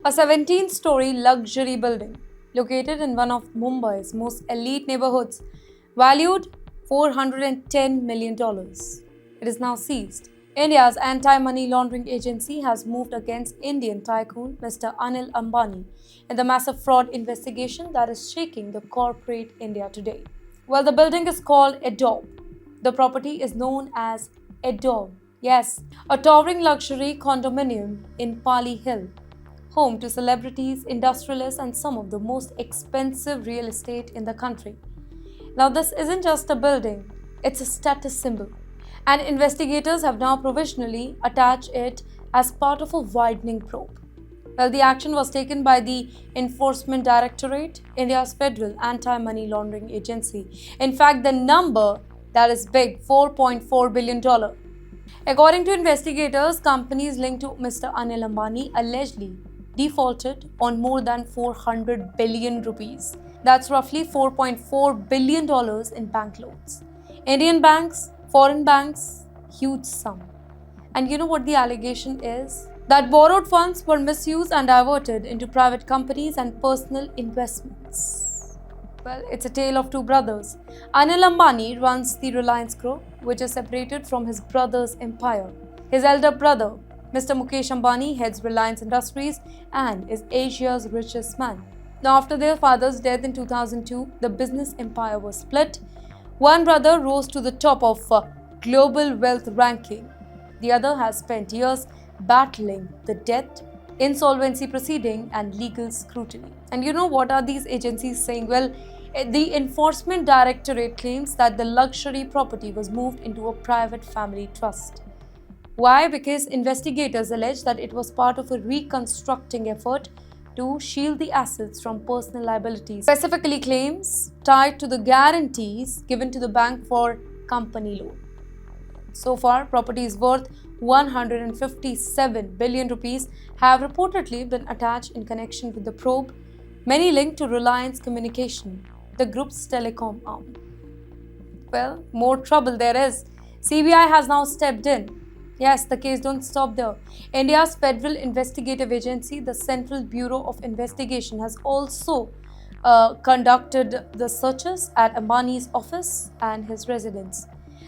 A 17-story luxury building located in one of Mumbai's most elite neighborhoods, valued $410 million. It is now seized. India's anti-money laundering agency has moved against Indian tycoon Mr. Anil Ambani in the massive fraud investigation that is shaking the corporate India today. Well, the building is called Adobe. The property is known as Adobe. Yes, a towering luxury condominium in Pali Hill, home to celebrities, industrialists, and some of the most expensive real estate in the country. Now, this isn't just a building, it's a status symbol, and investigators have now provisionally attached it as part of a widening probe. Well, the action was taken by the Enforcement Directorate, India's federal anti-money laundering agency. In fact, the number that is big, $4.4 billion. According to investigators, companies linked to Mr. Anil Ambani allegedly defaulted on more than 400 billion rupees. That's roughly $4.4 billion in bank loans. Indian banks, foreign banks, huge sum. And you know what the allegation is? That borrowed funds were misused and diverted into private companies and personal investments. Well, it's a tale of two brothers. Anil Ambani runs the Reliance Group, which is separated from his brother's empire. His elder brother, Mr. Mukesh Ambani, heads Reliance Industries and is Asia's richest man. Now, after their father's death in 2002, the business empire was split. One brother rose to the top of global wealth ranking. The other has spent years battling the debt, insolvency proceeding, and legal scrutiny. And you know what are these agencies saying? Well, the Enforcement Directorate claims that the luxury property was moved into a private family trust. Why? Because investigators allege that it was part of a reconstructing effort to shield the assets from personal liabilities, specifically claims tied to the guarantees given to the bank for company loan. So far, properties worth 157 billion rupees have reportedly been attached in connection with the probe, many linked to Reliance Communication, the group's telecom arm. Well, more trouble there is. CBI has now stepped in. Yes, the case don't stop there. India's federal investigative agency, the Central Bureau of Investigation, has also conducted the searches at Ambani's office and his residence.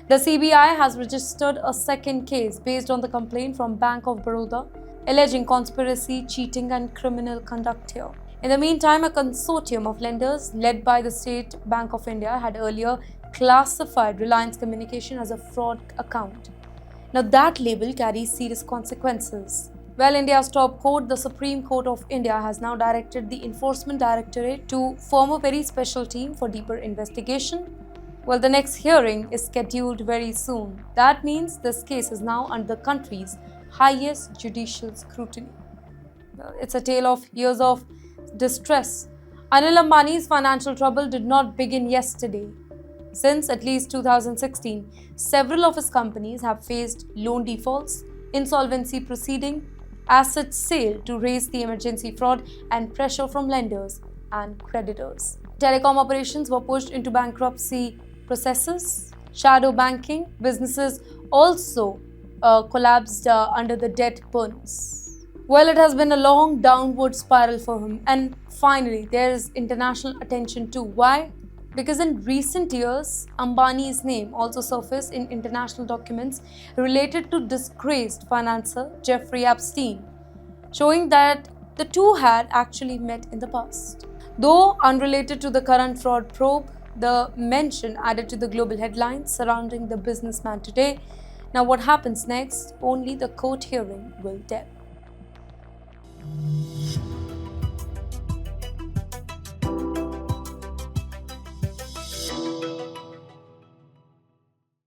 The CBI has registered a second case based on the complaint from Bank of Baroda, alleging conspiracy, cheating, and criminal conduct here. In the meantime, a consortium of lenders led by the State Bank of India had earlier classified Reliance Communication as a fraud account. Now, that label carries serious consequences. Well, India's top court, the Supreme Court of India, has now directed the Enforcement Directorate to form a very special team for deeper investigation. Well, the next hearing is scheduled very soon. That means this case is now under the country's highest judicial scrutiny. Well, it's a tale of years of distress. Anil Ambani's financial trouble did not begin yesterday. Since at least 2016, several of his companies have faced loan defaults, insolvency proceeding, asset sale to raise the emergency fraud, and pressure from lenders and creditors. Telecom operations were pushed into bankruptcy processes, shadow banking, businesses also collapsed under the debt burdens. Well, it has been a long downward spiral for him, and finally, there is international attention too. Why? Because in recent years, Ambani's name also surfaced in international documents related to disgraced financier Jeffrey Epstein, showing that the two had actually met in the past. Though unrelated to the current fraud probe, the mention added to the global headlines surrounding the businessman today. Now, what happens next? Only the court hearing will tell.